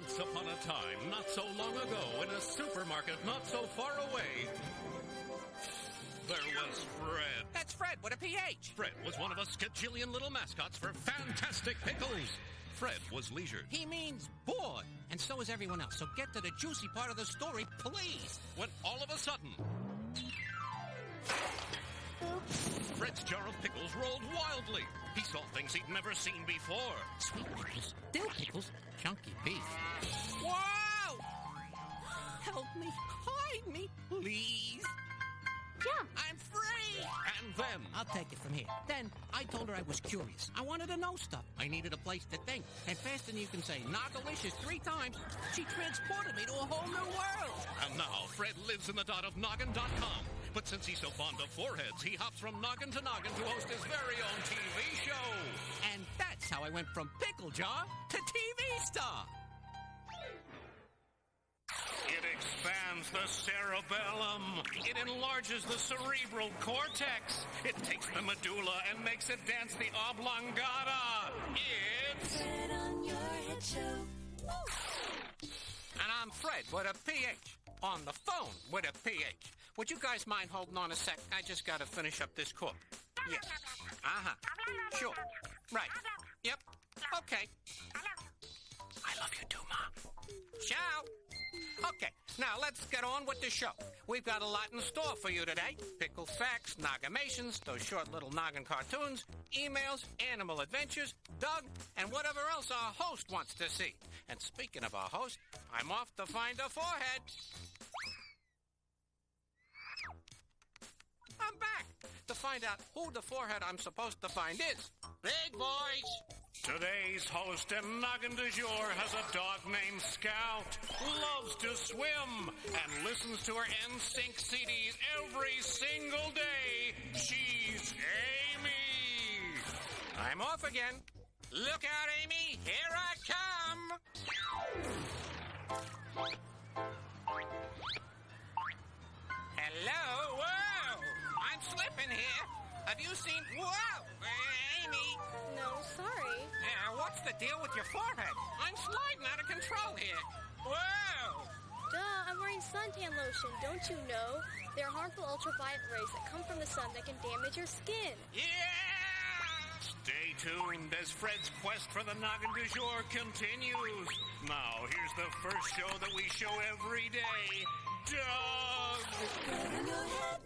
Once upon a time, not so long ago, in a supermarket not so far away, there was Phred. That's Phred with a PH. Phred was one of a skajillion little mascots for Fantastic Pickles. Phred was leisured. He means bored. And so is everyone else. So get to the juicy part of the story, please. When all of a sudden, Phred's jar of pickles rolled wildly. He saw things he'd never seen before. Sweet pickles, dill pickles, chunky beef. Wow! Help me, hide me, please. Yeah. I'm free! And then, I'll take it from here. Then, I told her I was curious. I wanted to know stuff. I needed a place to think. And faster than you can say Nogalicious 3 times, she transported me to a whole new world. And now, Phred lives in the dot of noggin.com. But since he's so fond of foreheads, he hops from noggin to noggin to host his very own TV show. And that's how I went from pickle jar to TV star. It expands the cerebellum. It enlarges the cerebral cortex. It takes the medulla and makes it dance the oblongata. It's Phred on your head show. And I'm Phred with a PH. On the phone with a PH. Would you guys mind holding on a sec? I just gotta finish up this cook. Yes. Uh-huh. Sure. Right. Yep. Okay. I love you too, Mom. Ciao. Okay, now let's get on with the show. We've got a lot in store for you today. Pickle facts, noggamations, those short little noggin cartoons, emails, animal adventures, Doug, and whatever else our host wants to see. And speaking of our host, I'm off to find a forehead. I'm back to find out who the forehead I'm supposed to find is. Big boys! Today's host and noggin du jour has a dog named Scout who loves to swim and listens to her NSYNC CDs every single day. She's Amy. I'm off again. Look out, Amy. Here I come. Hello. Whoa. I'm slipping here. Have you seen... Whoa. Amy. No, sorry. What's the deal with your forehead? I'm sliding out of control here. Whoa. Duh, I'm wearing suntan lotion. Don't you know? They're harmful ultraviolet rays that come from the sun that can damage your skin. Yeah! Stay tuned as Phred's quest for the noggin du jour continues. Now, here's the first show that we show every day. Doug! Phred on your head.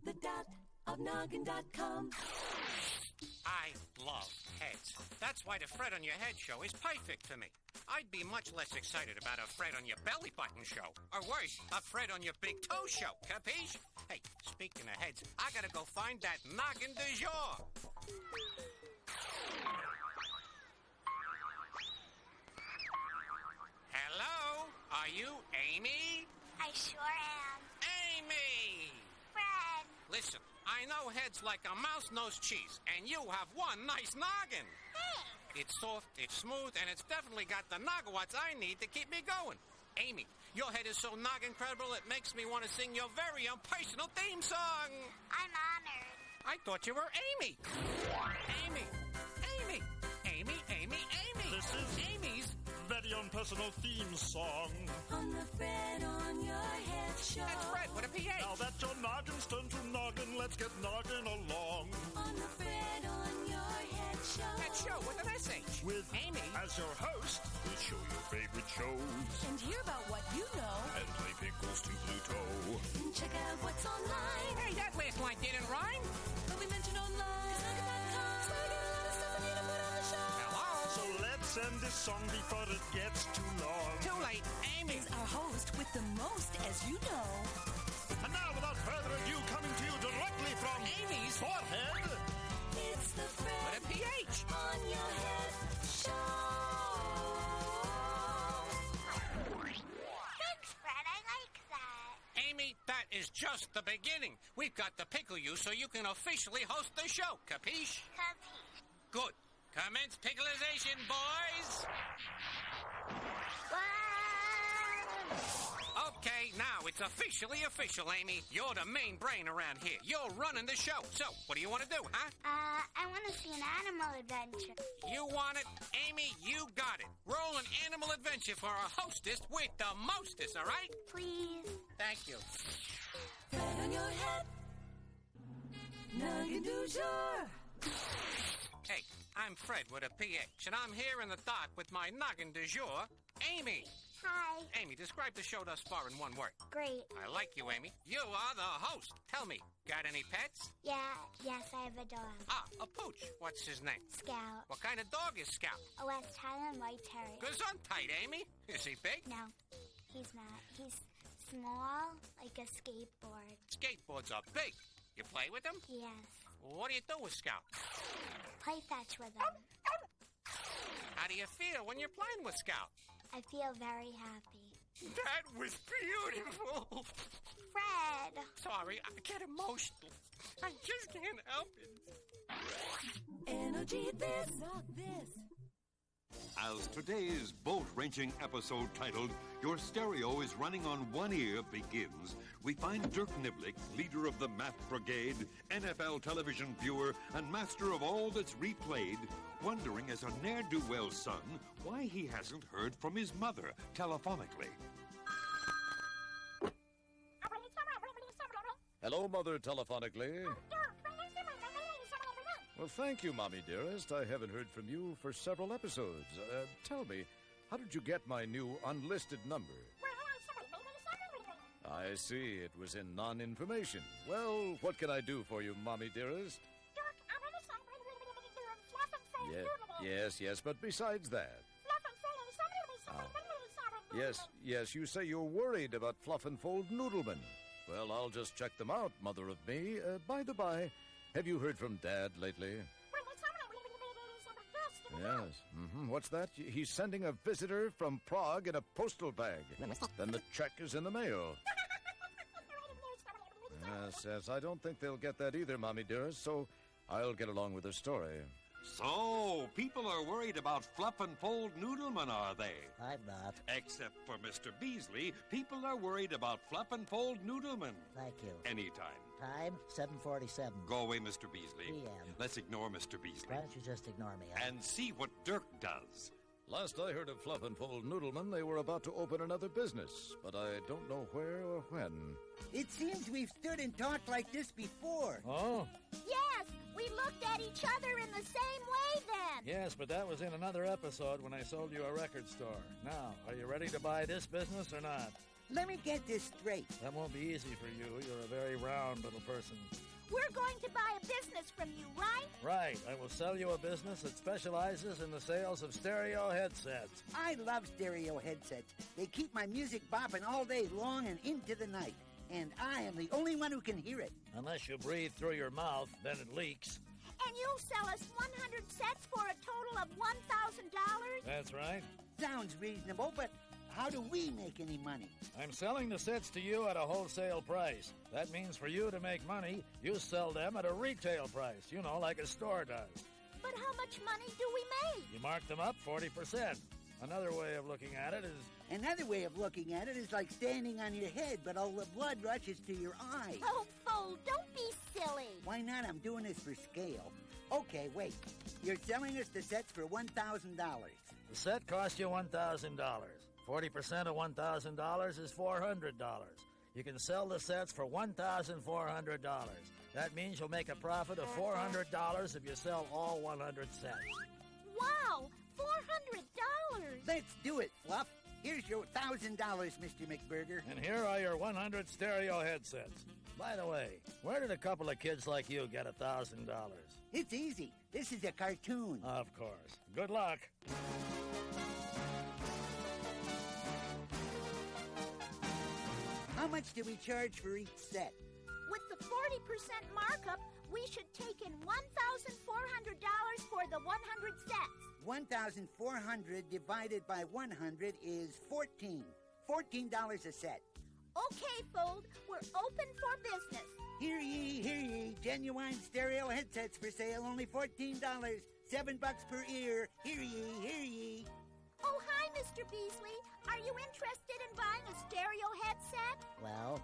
The dot of noggin.com. I love heads. That's why the Phred on Your Head show is perfect for me. I'd be much less excited about a Phred on Your Belly Button show. Or worse, a Phred on Your Big Toe show. Capiche? Hey, speaking of heads, I gotta go find that noggin du jour. Hello? Are you Amy? I sure am. Amy! Phred. Listen, I know heads like a mouse-nosed cheese, and you have one nice noggin. Thanks. It's soft, it's smooth, and it's definitely got the nogawatts I need to keep me going. Amy, your head is so noggin-credible it makes me want to sing your very own personal theme song. I'm honored. I thought you were Amy. Amy. Amy. Amy, Amy, Amy. This is Amy's very own personal theme song. On the Phred on your head show. That's Phred with a PH. Now that your noggin's turned to noggin, let's get noggin along. On the Phred on your head show. That show with an SH. With Amy. as your host, we'll show your favorite shows And hear about what you know. and play pickles to Pluto. And check out what's online. Hey, that last line didn't rhyme. But we mentioned online. So we get a lot of stuff we need to put on the show. Hello? So let's end this song before it gets too long. Too late. Amy. Is our host with the most, as you know. And now, without further ado, coming to you directly from Amy's forehead. It's the Phred with a PH. on your head show. Thanks, Phred. I like that. Amy, that is just the beginning. We've got to pickle you so you can officially host the show. Capiche? Capiche. Good. Commence pickleization, boys. Wow. Okay, now it's officially official, Amy. You're the main brain around here. You're running the show. So, what do you want to do, huh? I want to see an animal adventure. You want it, Amy? You got it. Roll an animal adventure for a hostess with the mostest, all right? Please. Thank you. Fred on your head. Noggin du jour. Hey, I'm Fred with a PH, and I'm here in the dock with my noggin du jour, Amy. Hi. Amy, describe the show thus far in one word. Great. I like you, Amy. You are the host. Tell me, got any pets? Yes, I have a dog. Ah, a pooch. What's his name? Scout. What kind of dog is Scout? A West Highland White Terrier. Gesundheit, Amy. Is he big? No, he's not. He's small, like a skateboard. Skateboards are big. You play with them? Yes. What do you do with Scout? Play fetch with him. How do you feel when you're playing with Scout? I feel very happy. That was beautiful. Fred! Sorry, I get emotional. I just can't help it. Energy this, not this. As today's boat-wrenching episode titled Your Stereo is Running on One Ear begins, we find Dirk Niblick, leader of the Math Brigade, NFL television viewer, and master of all that's replayed, wondering as a ne'er-do-well son why he hasn't heard from his mother telephonically. Hello, Mother, telephonically. Well, thank you, Mommy dearest. I haven't heard from you for several episodes. Tell me, how did you get my new unlisted number? I see, it was in non-information. Well, what can I do for you, Mommy dearest? Yes, but besides that... Yes, you say you're worried about Fluff and Fold Noodleman. Well, I'll just check them out, Mother of me. By the by, have you heard from Dad lately? Yes. What's that? He's sending a visitor from Prague in a postal bag. Then the check is in the mail. Yes, I don't think they'll get that either, Mommy dearest, so I'll get along with the story. So, people are worried about Fluff and Fold Noodleman, are they? I'm not. Except for Mr. Beasley, people are worried about Fluff and Fold Noodleman. Thank you. Anytime. Time, 7:47. Go away, Mr. Beasley. PM. Let's ignore Mr. Beasley. Why don't you just ignore me? And see what Dirk does. Last I heard of Fluff and Fold Noodleman, they were about to open another business, but I don't know where or when. It seems we've stood and talked like this before. Oh? Yes, we looked at each other in the same way then. Yes, but that was in another episode when I sold you a record store. Now, are you ready to buy this business or not? Let me get this straight. That won't be easy for you. You're a very round little person. We're going to buy a business from you, right? Right. I will sell you a business that specializes in the sales of stereo headsets. I love stereo headsets. They keep my music bopping all day long and into the night. And I am the only one who can hear it. Unless you breathe through your mouth, then it leaks. And you'll sell us 100 sets for a total of $1,000? That's right. Sounds reasonable, but how do we make any money? I'm selling the sets to you at a wholesale price. That means for you to make money, you sell them at a retail price, like a store does. But how much money do we make? You mark them up 40%. Another way of looking at it is... Another way of looking at it is like standing on your head, but all the blood rushes to your eyes. Oh, Fold, don't be silly. Why not? I'm doing this for scale. Okay, wait. You're selling us the sets for $1,000. The set cost you $1,000. 40% of $1,000 is $400. You can sell the sets for $1,400. That means you'll make a profit of $400 if you sell all 100 sets. Wow, $400! Let's do it, Fluff. Here's your $1,000, Mr. McBurger. And here are your 100 stereo headsets. By the way, where did a couple of kids like you get $1,000? It's easy. This is a cartoon. Of course. Good luck. How much do we charge for each set? With the 40% markup, we should take in $1,400 for the 100 sets. 1,400 divided by 100 is 14. $14 a set. Okay, Fold, we're open for business. Hear ye, hear ye. Genuine stereo headsets for sale, only $14. $7 per ear. Hear ye, hear ye. Oh, hi, Mr. Beasley. Are you interested in buying a stereo headset? Well.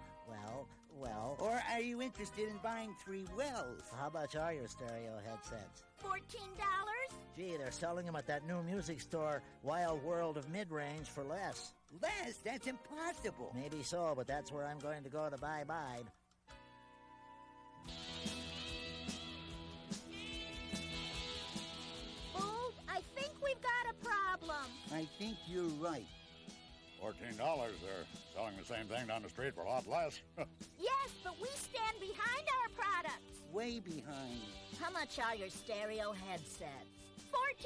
Or are you interested in buying 3 wells? How much are your stereo headsets? $14? Gee, they're selling them at that new music store, Wild World of Midrange, for less. Less? That's impossible. Maybe so, but that's where I'm going to go to buy. Old, I think we've got a problem. I think you're right. $14. They're selling the same thing down the street for a lot less. Yes, but we stand behind our products. Way behind. How much are your stereo headsets? $14?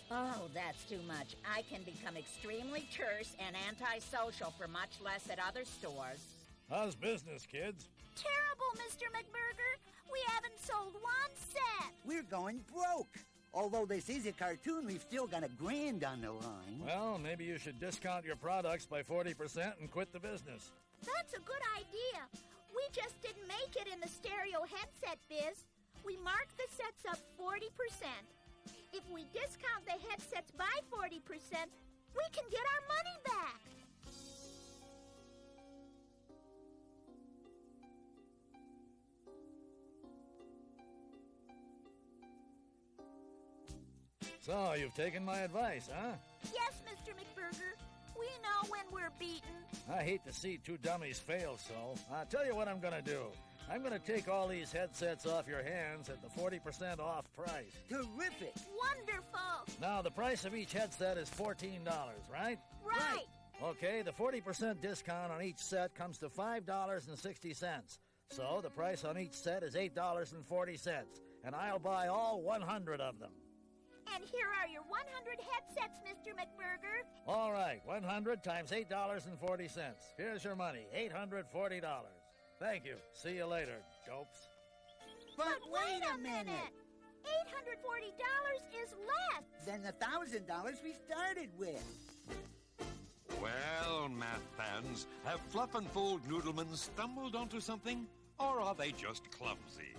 Oh, that's too much. I can become extremely terse and antisocial for much less at other stores. How's business, kids? Terrible, Mr. McBurger. We haven't sold 1 set. We're going broke. Although this is a cartoon, we've still got $1,000 on the line. Well, maybe you should discount your products by 40% and quit the business. That's a good idea. We just didn't make it in the stereo headset biz. We marked the sets up 40%. If we discount the headsets by 40%, we can get our money back. So, you've taken my advice, huh? Yes, Mr. McBurger. We know when we're beaten. I hate to see 2 dummies fail, so I'll tell you what I'm going to do. I'm going to take all these headsets off your hands at the 40% off price. Terrific. Wonderful. Now, the price of each headset is $14, right? Right. Okay, the 40% discount on each set comes to $5.60. So the price on each set is $8.40, and I'll buy all 100 of them. And here are your 100 headsets, Mr. McBurger. All right, 100 times $8.40. Here's your money, $840. Thank you. See you later, dopes. But wait a minute. $840 is less than the $1,000 we started with. Well, math fans, have Fluff and Fold Noodlemen stumbled onto something? Or are they just clumsy?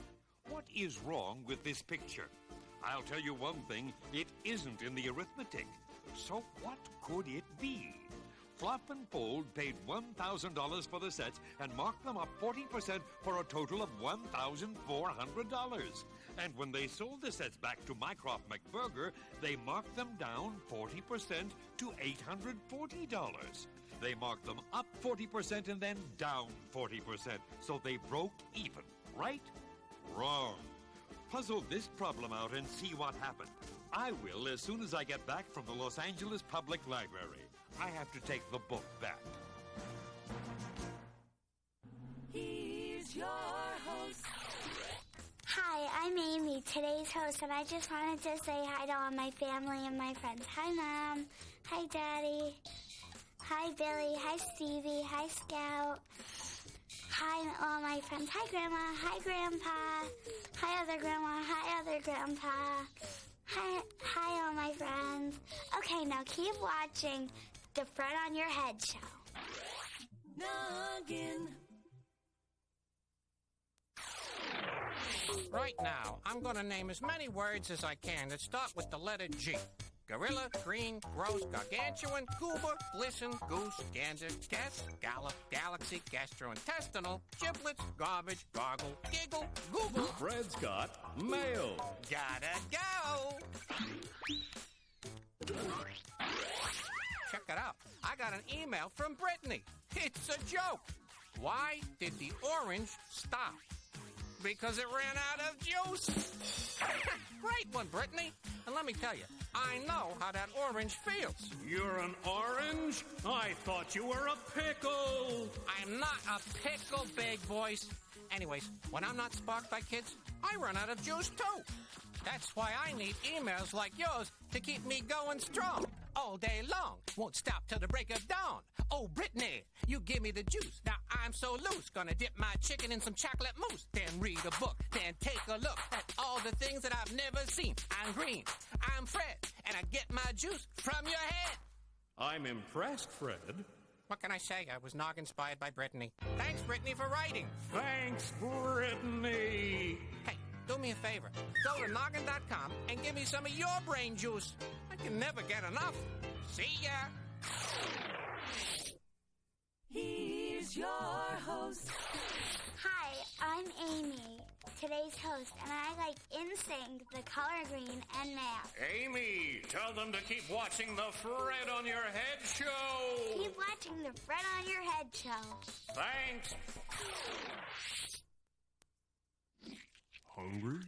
What is wrong with this picture? I'll tell you one thing, it isn't in the arithmetic. So what could it be? Fluff and Fold paid $1,000 for the sets and marked them up 40% for a total of $1,400. And when they sold the sets back to Mycroft McBurger, they marked them down 40% to $840. They marked them up 40% and then down 40%, so they broke even, right? Wrong. Puzzle this problem out and see what happened. I will as soon as I get back from the Los Angeles Public Library. I have to take the book back. Here's your host. Hi, I'm Amy, today's host, and I just wanted to say hi to all my family and my friends. Hi, Mom. Hi, Daddy. Hi, Billy. Hi, Stevie. Hi, Scout. Hi, all my friends. Hi, Grandma. Hi, Grandpa. Hi, other Grandma. Hi, other Grandpa. Hi, all my friends. Okay, now keep watching the Phred on Your Head show. Noggin. Right now, I'm going to name as many words as I can that start with the letter G. Gorilla, green, gross, gargantuan, goober, glisten, goose, gander, guess, gallop, galaxy, gastrointestinal, giblets, garbage, gargle, giggle, Google. Fred's got mail. Gotta go. Check it out. I got an email from Brittany. It's a joke. Why did the orange stop? Because it ran out of juice. Great one, Brittany. And let me tell you, I know how that orange feels. You're an orange? I thought you were a pickle. I'm not a pickle, big boys. Anyways, when I'm not sparked by kids, I run out of juice too. That's why I need emails like yours to keep me going strong. All day long, won't stop till the break of dawn. Oh, Brittany, you give me the juice. Now I'm so loose, gonna dip my chicken in some chocolate mousse. Then read a book, then take a look at all the things that I've never seen. I'm green, I'm Phred, and I get my juice from your head. I'm impressed, Fred. What can I say? I was nog-inspired by Brittany. Thanks, Brittany, for writing. Thanks, Brittany. Hey, do me a favor. Go to noggin.com and give me some of your brain juice. I can never get enough. See ya. Here's your host. Hi, I'm Amy, today's host, and I like NSYNC, The Color Green, and Math. Amy, tell them to keep watching the Phred on Your Head show. Keep watching the Phred on Your Head show. Thanks. Hungry?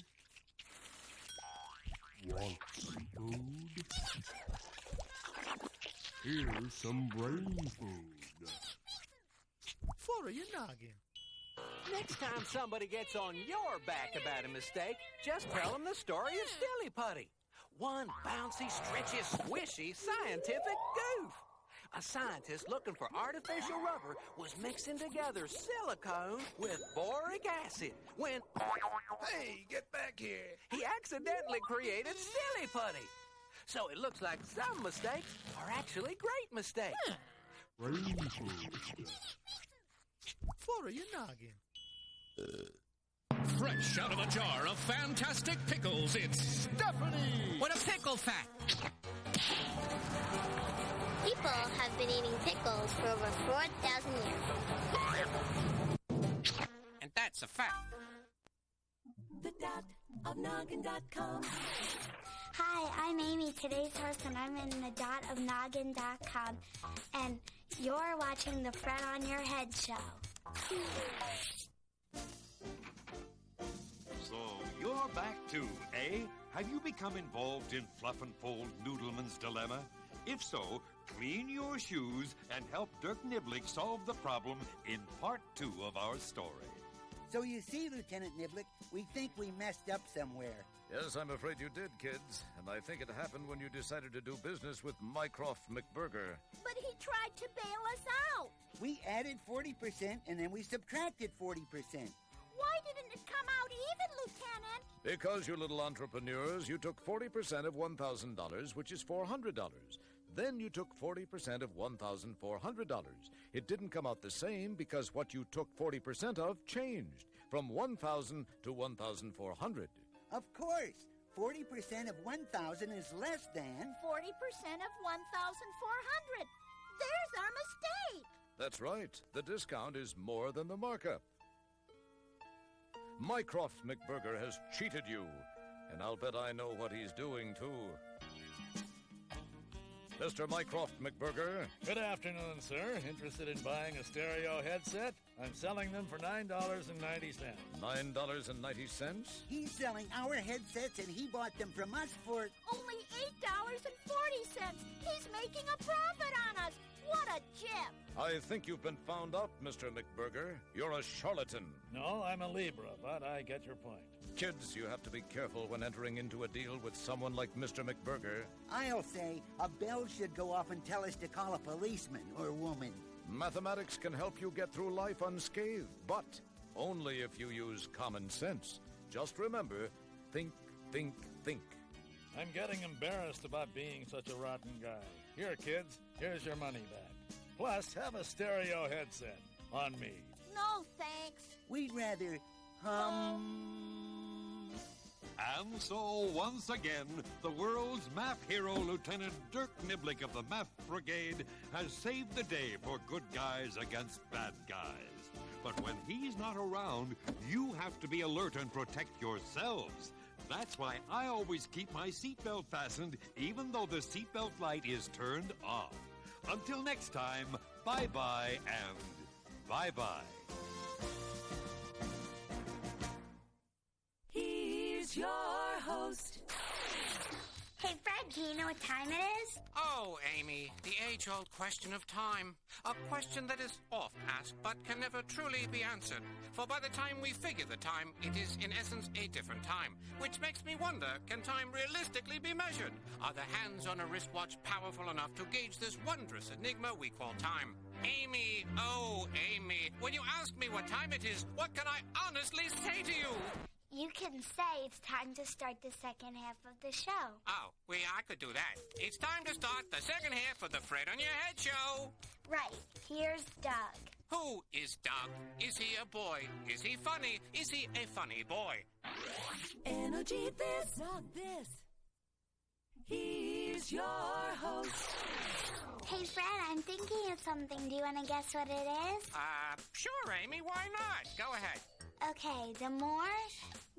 Want some food? Here's some brain food. For your noggin. Next time somebody gets on your back about a mistake, just tell them the story of Silly Putty. One bouncy, stretchy, squishy scientific goof. A scientist looking for artificial rubber was mixing together silicone with boric acid when... Hey, get back here. He accidentally created Silly Putty. So it looks like some mistakes are actually great mistakes. Brain food. For your noggin. Fresh out of a jar of fantastic pickles, it's Stephanie. What a pickle fact. People have been eating pickles for over 4,000 years. And that's a fact. TheDotOfNoggin.com. Hi, I'm Amy, today's host, and I'm in the dotofnoggin.com, and you're watching the Phred on Your Head show. So you're back too, eh? Have you become involved in Fluff and Fold Noodleman's dilemma? If so, clean your shoes and help Dirk Niblick solve the problem in part 2 of our story. So you see, Lieutenant Niblick, we think we messed up somewhere. Yes, I'm afraid you did, kids. And I think it happened when you decided to do business with Mycroft McBurger. But he tried to bail us out. We added 40% and then we subtracted 40%. Why didn't it come out even, Lieutenant? Because, you little entrepreneurs, you took 40% of $1,000, which is $400. Then you took 40% of $1,400. It didn't come out the same because what you took 40% of changed from $1,000 to $1,400. Of course. 40% of 1,000 is less than 40% of 1,400. There's our mistake. That's right. The discount is more than the markup. Mycroft McBurger has cheated you, and I'll bet I know what he's doing, too. Mr. Mycroft McBurger. Good afternoon, sir. Interested in buying a stereo headset? I'm selling them for $9.90. $9.90? He's selling our headsets and he bought them from us for... Only $8.40. He's making a profit on us. What a gem. I think you've been found out, Mr. McBurger. You're a charlatan. No, I'm a Libra, but I get your point. Kids, you have to be careful when entering into a deal with someone like Mr. McBurger. I'll say a bell should go off and tell us to call a policeman or woman. Mathematics can help you get through life unscathed, but only if you use common sense. Just remember, think, think, think. I'm getting embarrassed about being such a rotten guy. Here, kids, here's your money back. Plus, have a stereo headset on me. No, thanks. We'd rather And so, once again, the world's map hero, Lieutenant Dirk Niblick of the Map Brigade, has saved the day for good guys against bad guys. But when he's not around, you have to be alert and protect yourselves. That's why I always keep my seatbelt fastened, even though the seatbelt light is turned off. Until next time, bye-bye and bye-bye. Here's your host. Hey, Phred, do you know what time it is? Oh, Amy, the age-old question of time. A question that is oft asked but can never truly be answered. For by the time we figure the time, it is in essence a different time. Which makes me wonder, can time realistically be measured? Are the hands on a wristwatch powerful enough to gauge this wondrous enigma we call time? Amy, oh, Amy, when you ask me what time it is, what can I honestly say to you? You can say it's time to start the second half of the show. Oh, I could do that. It's time to start the second half of the Phred on Your Head show. Right. Here's Doug. Who is Doug? Is he a boy? Is he funny? Is he a funny boy? Energy this, not this. Here's your host. Hey, Fred, I'm thinking of something. Do you want to guess what it is? Sure, Amy, why not? Go ahead. Okay, the more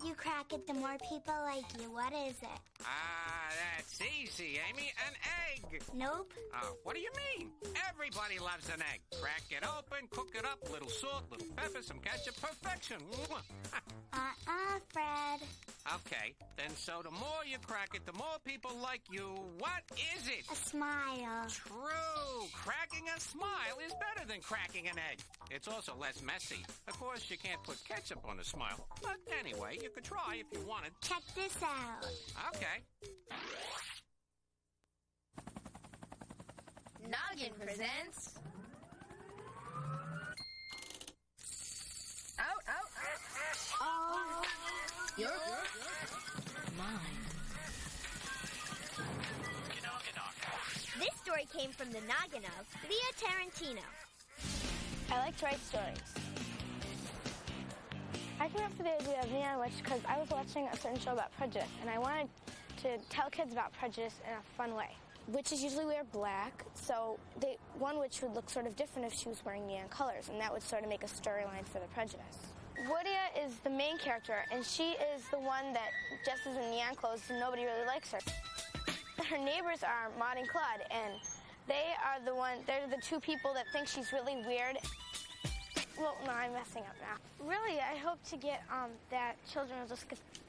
you crack it, the more people like you. What is it? That's easy, Amy. An egg. Nope. Oh, what do you mean? Everybody loves an egg. Crack it open, cook it up, little salt, little pepper, some ketchup, perfection. Fred. Okay, then so the more you crack it, the more people like you. What is it? A smile. True. Cracking a smile is better than cracking an egg. It's also less messy. Of course, you can't put ketchup on a smile. But anyway, you could try if you wanted. Check this out. Okay. Noggin presents... Out. Oh. Your mind. This story came from the noggin of Leah Tarantino. I like to write stories. I came up with the idea of Neon Witch because I was watching a certain show about prejudice, and I wanted to tell kids about prejudice in a fun way. Witches usually wear black, so one witch would look sort of different if she was wearing neon colors, and that would sort of make a storyline for the prejudice. Woodia is the main character, and she is the one that dresses in neon clothes and nobody really likes her. Her neighbors are Maud and Claude, and they're the two people that think she's really weird. Well, no, I'm messing up now. Really, I hope to get that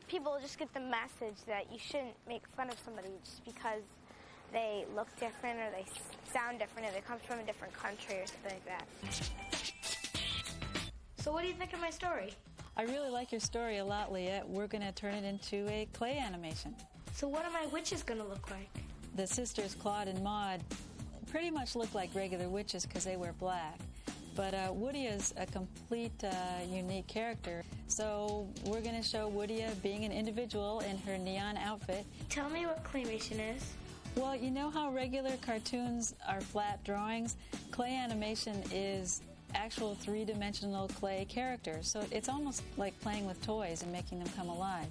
people will just get the message that you shouldn't make fun of somebody just because they look different or they sound different or they come from a different country or something like that. So what do you think of my story? I really like your story a lot, Leah. We're going to turn it into a clay animation. So what are my witches going to look like? The sisters Claude and Maud pretty much look like regular witches because they wear black. But Woodia is a complete, unique character. So we're going to show Woodia being an individual in her neon outfit. Tell me what claymation is. Well, you know how regular cartoons are flat drawings? Clay animation is actual three-dimensional clay characters. So it's almost like playing with toys and making them come alive.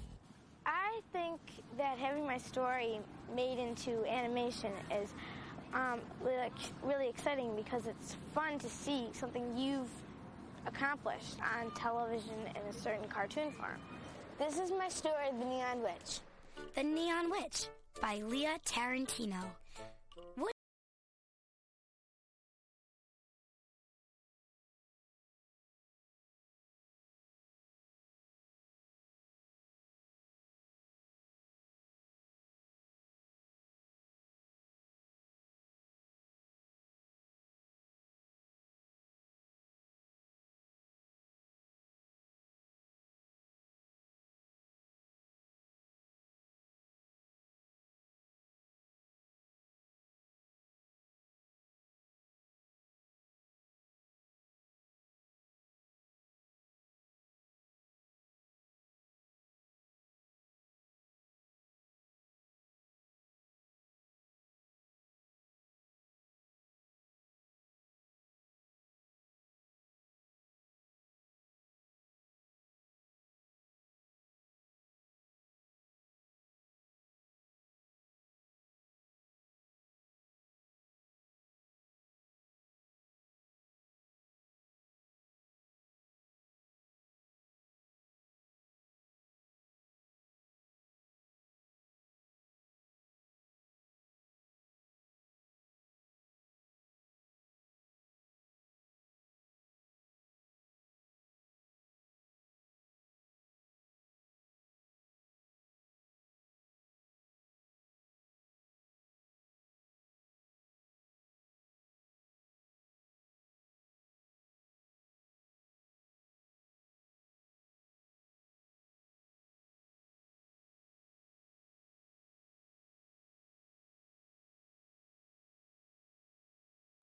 I think that having my story made into animation is really exciting because it's fun to see something you've accomplished on television in a certain cartoon form. This is my story, The Neon Witch. The Neon Witch by Leah Tarantino.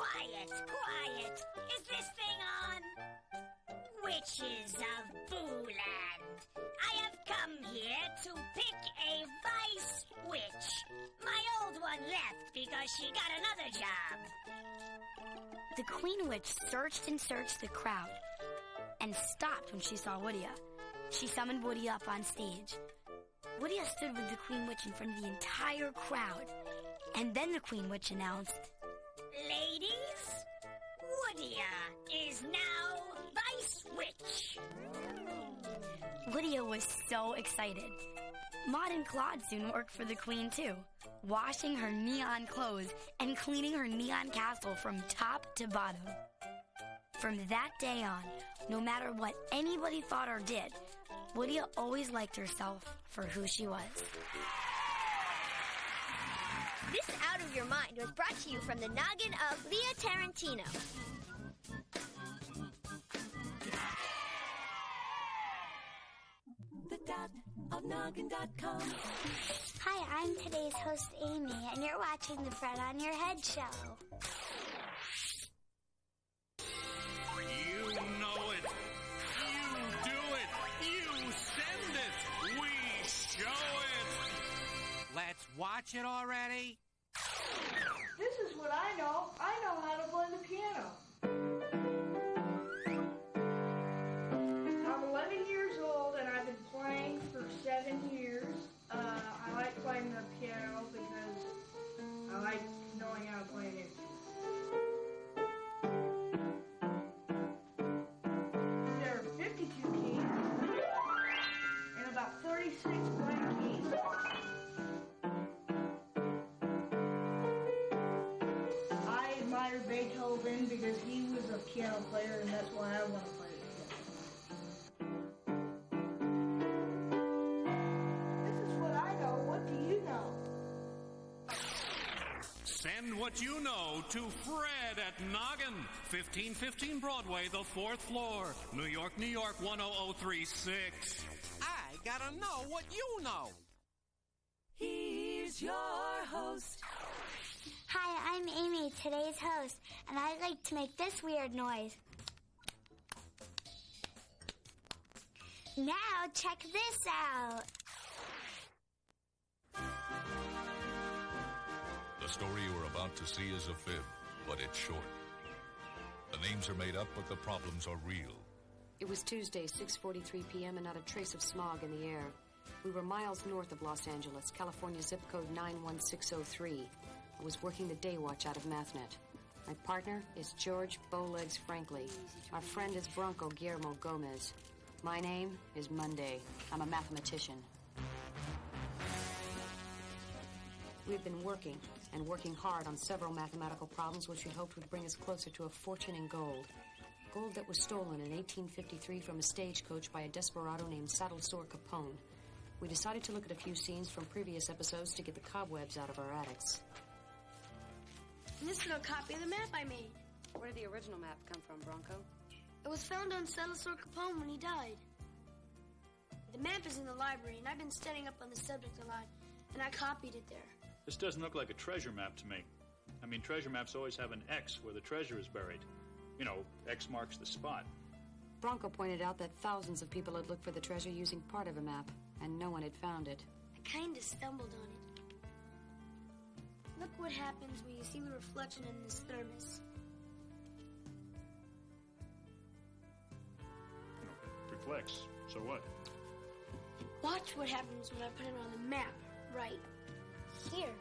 Quiet! Is this thing on? Witches of Booland, I have come here to pick a vice witch. My old one left because she got another job. The Queen Witch searched and searched the crowd and stopped when she saw Woodia. She summoned Woodia up on stage. Lydia stood with the Queen Witch in front of the entire crowd. And then the Queen Witch announced, Ladies, Woodia is now Vice Witch. Lydia was so excited. Maud and Claude soon worked for the Queen, too, washing her neon clothes and cleaning her neon castle from top to bottom. From that day on, no matter what anybody thought or did, Lydia always liked herself for who she was. This Out of Your Mind was brought to you from the noggin of Leah Tarantino. The dot of noggin.com. Hi, I'm today's host, Amy, and you're watching the Phred on Your Head show. You know it. You do it. You send it. We show it. Let's watch it already. This is what I know. I know how to play the piano. I'm 11 years old and I've been playing for 7 years. I like playing the piano because I like knowing how to play an instrument. There are 52 keys and about 36 blank keys. I admire Beethoven because he was a piano player and that's why I want to play the piano. This is what I know. What do you know? Send what you know to Phred at Noggin, 1515 Broadway, the 4th floor, New York, New York, 10036. I gotta know what you know. Here's your host. Hi, I'm Amy, today's host, and I'd like to make this weird noise. Now, check this out. The story you are about to see is a fib, but it's short. The names are made up, but the problems are real. It was Tuesday, 6:43 p.m., and not a trace of smog in the air. We were miles north of Los Angeles, California zip code 91603. I was working the day watch out of MathNet. My partner is George Bowlegs Frankly. Our friend is Bronco Guillermo Gomez. My name is Monday. I'm a mathematician. We've been working hard on several mathematical problems which we hoped would bring us closer to a fortune in gold. Gold that was stolen in 1853 from a stagecoach by a desperado named Saddle Sore Capone. We decided to look at a few scenes from previous episodes to get the cobwebs out of our attics. And this is a copy of the map I made. Where did the original map come from, Bronco? It was found on Saddle Sore Capone when he died. The map is in the library, and I've been studying up on the subject a lot, and I copied it there. This doesn't look like a treasure map to me. I mean, treasure maps always have an X where the treasure is buried. You know, X marks the spot. Bronco pointed out that thousands of people had looked for the treasure using part of a map, and no one had found it. I kind of stumbled on it. Look what happens when you see the reflection in this thermos. Reflects. So what? Watch what happens when I put it on the map, right here.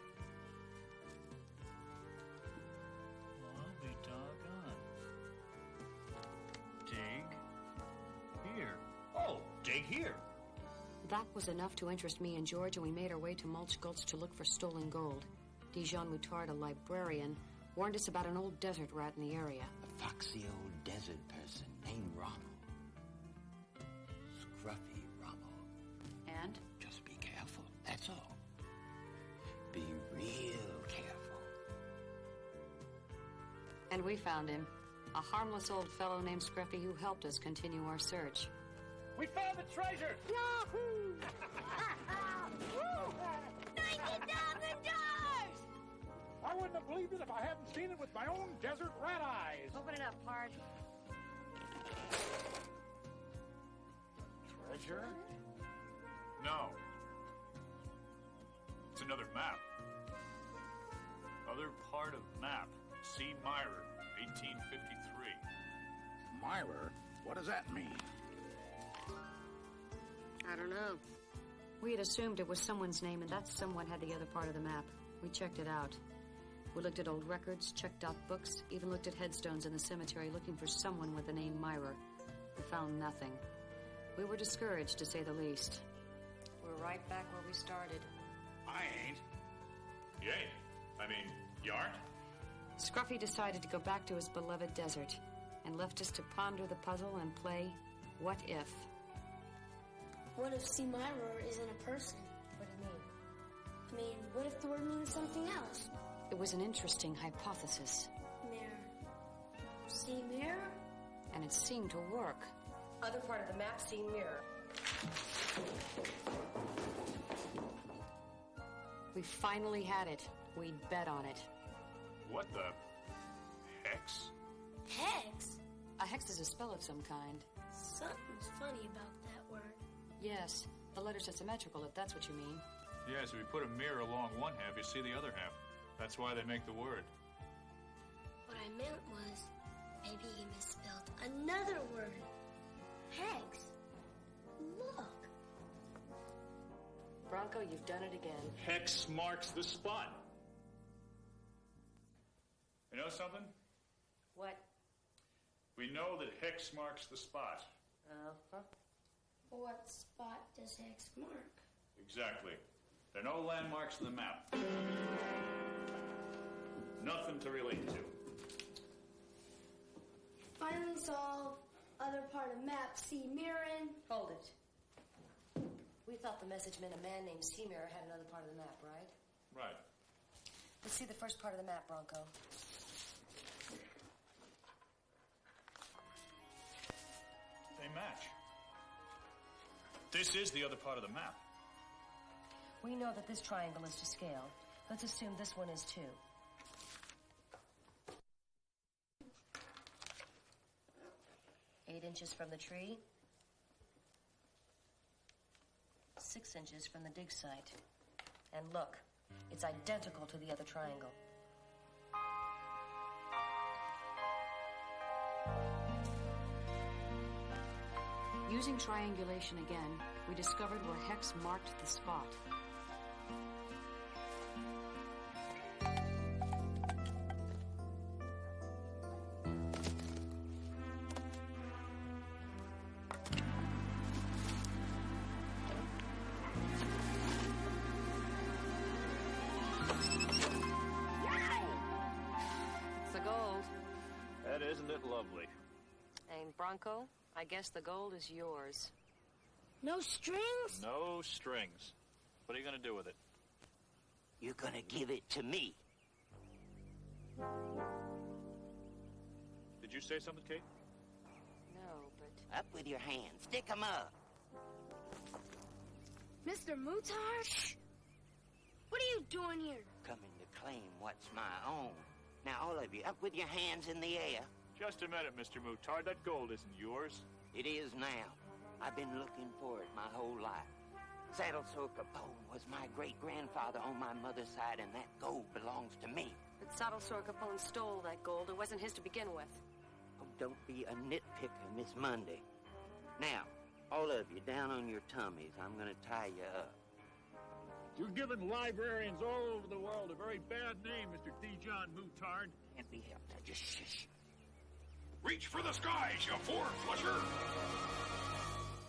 I'll be doggone. Dig here. Oh, dig here. That was enough to interest me and George, and we made our way to Mulch Gulch to look for stolen gold. Dijon Moutard, a librarian, warned us about an old desert rat in the area. A foxy old desert person named Rommel. Scruffy Rommel. And? Just be careful, that's all. Be real careful. And we found him. A harmless old fellow named Scruffy who helped us continue our search. We found the treasure! Yahoo! $90,000! I wouldn't have believed it if I hadn't seen it with my own desert rat eyes. Open it up, Pard. Treasure? No. It's another map. Other part of map. C. Myrer, 1853. Myrer? What does that mean? I don't know. We had assumed it was someone's name, and that someone had the other part of the map. We checked it out. We looked at old records, checked out books, even looked at headstones in the cemetery looking for someone with the name Myra. We found nothing. We were discouraged, to say the least. We're right back where we started. I ain't. You ain't? I mean, you aren't? Scruffy decided to go back to his beloved desert and left us to ponder the puzzle and play What If? What if C. Myra isn't a person? What do you mean? I mean, what if the word means something else? It was an interesting hypothesis. Mirror. C. Mirror? And it seemed to work. Other part of the map, see mirror. We finally had it. We'd bet on it. What the hex? Hex? A hex is a spell of some kind. Something's funny about that word. Yes, the letters are symmetrical, if that's what you mean. Yeah, so we put a mirror along one half, you see the other half. That's why they make the word. What I meant was, maybe he misspelled another word. Hex. Look. Bronco, you've done it again. Hex marks the spot. You know something? What? We know that hex marks the spot. Uh-huh. What spot does hex mark? Exactly. There are no landmarks on the map. Nothing to relate to. Finally solved. Other part of map, C. Mirren. Hold it. We thought the message meant a man named C. Mirror had another part of the map, right? Right. Let's see the first part of the map, Bronco. They match. This is the other part of the map. We know that this triangle is to scale. Let's assume this one is too. Eight inches from the tree. 6 inches from the dig site. And look, it's identical to the other triangle. Using triangulation again, we discovered where hex marked the spot. It's the gold. That isn't it lovely? And Bronco, I guess the gold is yours. No strings? No strings. What are you going to do with it? You're gonna give it to me. Did you say something, Kate? No, but... Up with your hands. Stick 'em up. Mr. Mutar? Shh. What are you doing here? Coming to claim what's my own. Now, all of you, up with your hands in the air. Just a minute, Mr. Mutard. That gold isn't yours. It is now. I've been looking for it my whole life. Saddle Sore Capone was my great-grandfather on my mother's side, and that gold belongs to me. But Saddle Sore Capone stole that gold. It wasn't his to begin with. Oh, don't be a nitpicker, Miss Monday. Now, all of you down on your tummies. I'm going to tie you up. You're giving librarians all over the world a very bad name, Mr. D. John Mutard. Can't be helped. Now just shush. Reach for the skies, you four-flusher!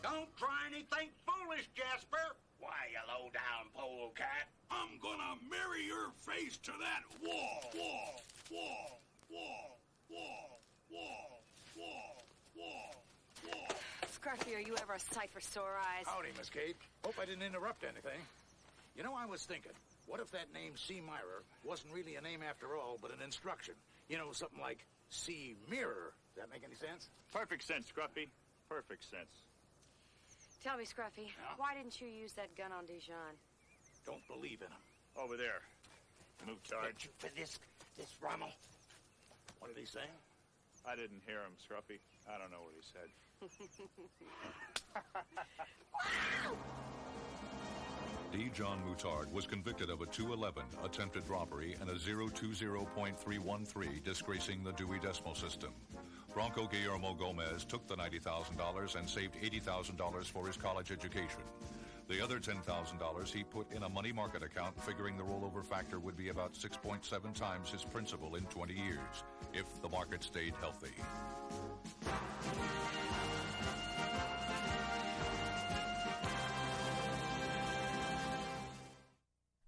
Don't try anything foolish, Jasper. Why, you low-down polecat? I'm gonna marry your face to that wall! Wall! Wall! Wall! Wall! Wall! Wall! Wall! Wall! Scruffy, are you ever a sight for sore eyes? Howdy, Miss Kate. Hope I didn't interrupt anything. You know, I was thinking, what if that name C. Myra wasn't really a name after all, but an instruction? You know, something like C. Mirror. Does that make any sense? Perfect sense, Scruffy. Perfect sense. Tell me, Scruffy, why didn't you use that gun on Dijon? Don't believe in him. Over there. Mutard. Thank you for this Rommel. What did he say? I didn't hear him, Scruffy. I don't know what he said. D. John Mutard was convicted of a 211 attempted robbery and a 020.313 disgracing the Dewey Decimal System. Bronco Guillermo Gomez took the $90,000 and saved $80,000 for his college education. The other $10,000 he put in a money market account, figuring the rollover factor would be about 6.7 times his principal in 20 years, if the market stayed healthy.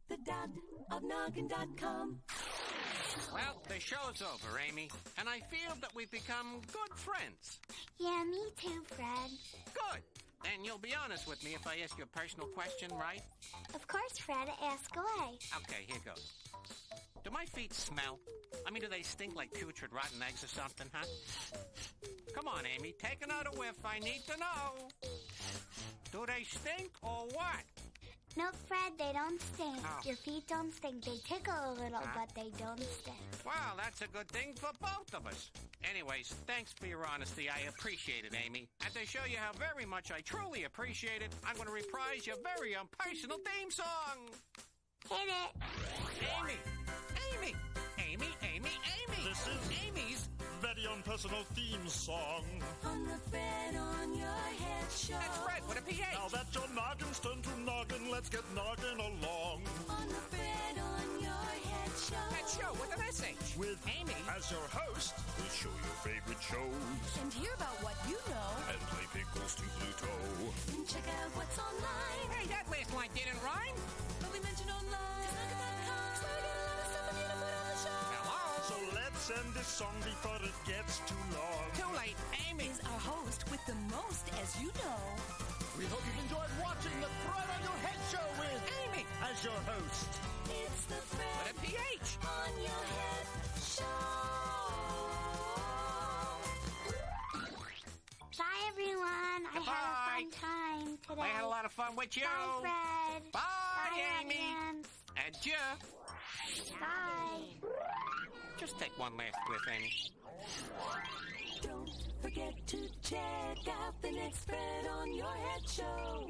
The dad of Noggin.com. Well, the show's over, Amy, and I feel that we've become good friends. Yeah, me too, Fred. Good. Then you'll be honest with me if I ask you a personal question, right? Of course, Fred. Ask away. Okay, here goes. Do my feet smell? I mean, do they stink like putrid rotten eggs or something, huh? Come on, Amy, take another whiff. I need to know. Do they stink or what? No, Fred, they don't stink. Oh. Your feet don't stink. They tickle a little, but they don't stink. Well, that's a good thing for both of us. Anyways, thanks for your honesty. I appreciate it, Amy. And to show you how very much I truly appreciate it, I'm going to reprise your very own personal theme song. Hit it. Amy! Amy! Amy, Amy, Amy! This is Amy's very own personal theme song. On the Phred on your head show. That's Phred with a PH. Now that your noggin's turned to noggin, let's get noggin along. On the Phred on your head show. That show with an SH. With Amy as your host, we'll show your favorite shows. And hear about what you know. And play pickles to Pluto. And check out what's online. Hey, that last line didn't rhyme. But we mentioned online. Noggin.com. So we got a lot of stuff for you to put on the show. Hello? So let's end this song before it gets too long. Too late. Amy is our host with the most, as you know. We hope you've enjoyed watching the Phred on Your Head show with Amy as your host. It's the Phred with a PH on your head show. Bye, everyone. I had a fun time today. I had a lot of fun with you. Bye, Fred. Bye, Amy. Audience. Adieu. Bye. Just take one last whiff, Amy. Don't forget to check out the next Phred on your head show.